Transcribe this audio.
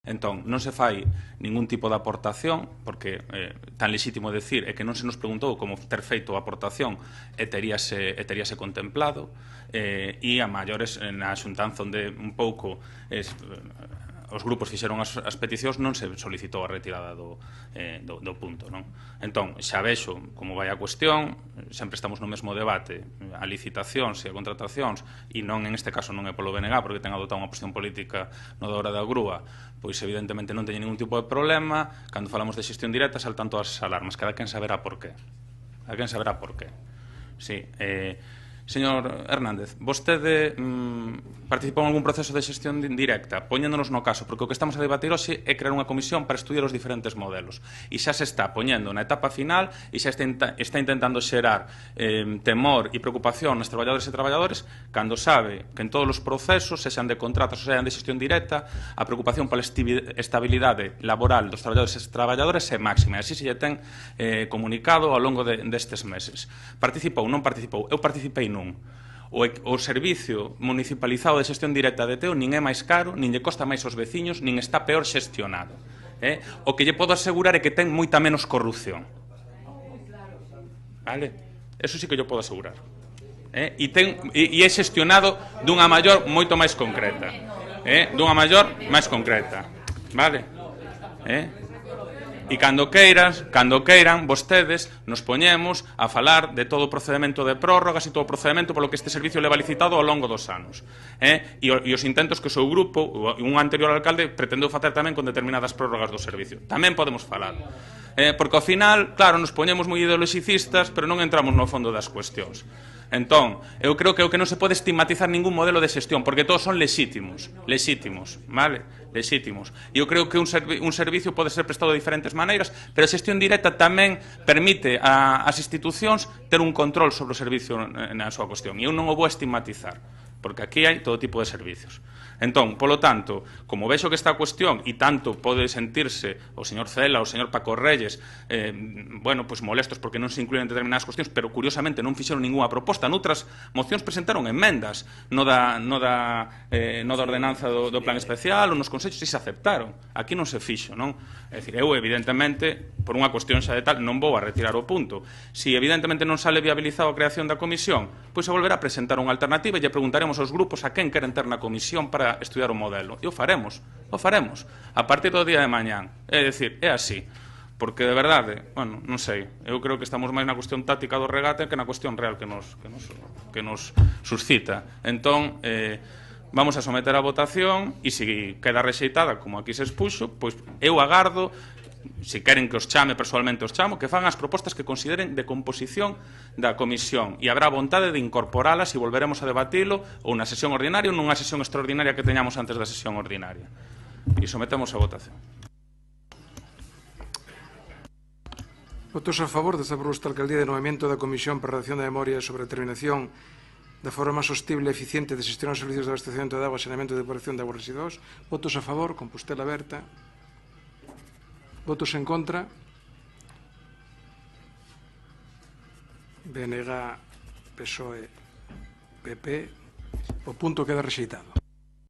Entón, non se fai ningún tipo de aportación, porque tan lexítimo decir é que non se nos preguntou como ter feito a aportación e teríase contemplado, e a maiores na xuntanza onde un pouco os grupos fixeron as peticións, non se solicitou a retirada do punto, non? Entón, xa vexo como vai a cuestión, sempre estamos no mesmo debate, a licitacións e a contratacións, e non, en este caso non é polo BNG, porque ten adoptado unha posición política no da hora da grúa, pois evidentemente non teñen ningún tipo de problema. Cando falamos de xestión directa saltan todas as alarmas, cada quen saberá por qué. Cada quen saberá por qué. Sí, señor Hernández, vostede participou en algún proceso de xestión directa, poñéndonos no caso, porque o que estamos a debatir hoxe é crear unha comisión para estudiar os diferentes modelos, e xa se está poñendo na etapa final e xa está intentando xerar temor e preocupación nos traballadores e traballadores, cando sabe que en todos os procesos, sexan de contratos ou sexan de xestión directa, a preocupación pola estabilidade laboral dos traballadores e traballadoras é máxima, e así se lle ten comunicado ao longo destes meses. Participou, non participou? Eu participei nun. O servicio municipalizado de xestión directa de Teo nin é máis caro, nin lle costa máis aos veciños, nin está peor xestionado. O que lle podo asegurar é que ten moita menos corrupción. Vale? Eso sí que lle podo asegurar. E é xestionado dunha maior moito máis concreta. Dunha maior máis concreta. Vale? E cando queiran, vostedes nos poñemos a falar de todo o procedimento de prórrogas e todo o procedimento polo que este servicio leva licitado ao longo dos anos. E os intentos que o seu grupo, un anterior alcalde, pretendeu facer tamén con determinadas prórrogas do servicio. Tamén podemos falar. Porque ao final, claro, nos poñemos moi ideoloxicistas, pero non entramos no fondo das cuestións. Entón, eu creo que o que non se pode estigmatizar ningún modelo de xestión, porque todos son lexítimos, vale? Lexítimos. E eu creo que un servicio pode ser prestado de diferentes maneiras, pero a xestión directa tamén permite ás institucións ter un control sobre o servicio na súa cuestión. E eu non o vou estigmatizar, porque aquí hai todo tipo de servicios. Entón, polo tanto, como vexo que esta cuestión, e tanto pode sentirse o señor Cela, o señor Paco Reyes, molestos porque non se incluyen determinadas cuestións, pero curiosamente non fixeron ninguna proposta. Noutras mocións presentaron enmendas no da ordenanza do plan especial ou nos consellos, e se aceptaron. Aquí non se fixo, non? É dicir, eu evidentemente, por unha cuestión xa de tal, non vou a retirar o punto. Se evidentemente non sale viabilizado a creación da comisión, pois se volverá a presentar unha alternativa e lle preguntaremos aos grupos a quen queren ter na comisión para estudiar o modelo. E o faremos. A partir do día de mañán. É dicir, é así. Porque, de verdade, non sei, eu creo que estamos máis na cuestión táctica do regate que na cuestión real que nos suscita. Entón, vamos a someter a votación e se queda rexeitada, como aquí se expuxo, pois eu agardo, se queren que os chame persoalmente os chamo, que fan as propostas que consideren de composición da comisión, e habrá vontade de incorporalas e volveremos a debatilo ou na sesión ordinaria ou nunha sesión extraordinaria que teñamos antes da sesión ordinaria. E sometemos a votación. Votos a favor desta proposta de alcaldía de nomeamento da Comisión para a Redacción da Memoria sobre a determinación da forma sostible e eficiente de xestión dos servicios de abastecemento de agua, saneamento e depuración de aguas residuos. Votos a favor, Compostela aberta. Votos en contra. BNG, PSOE, PP. O punto queda rexeitado.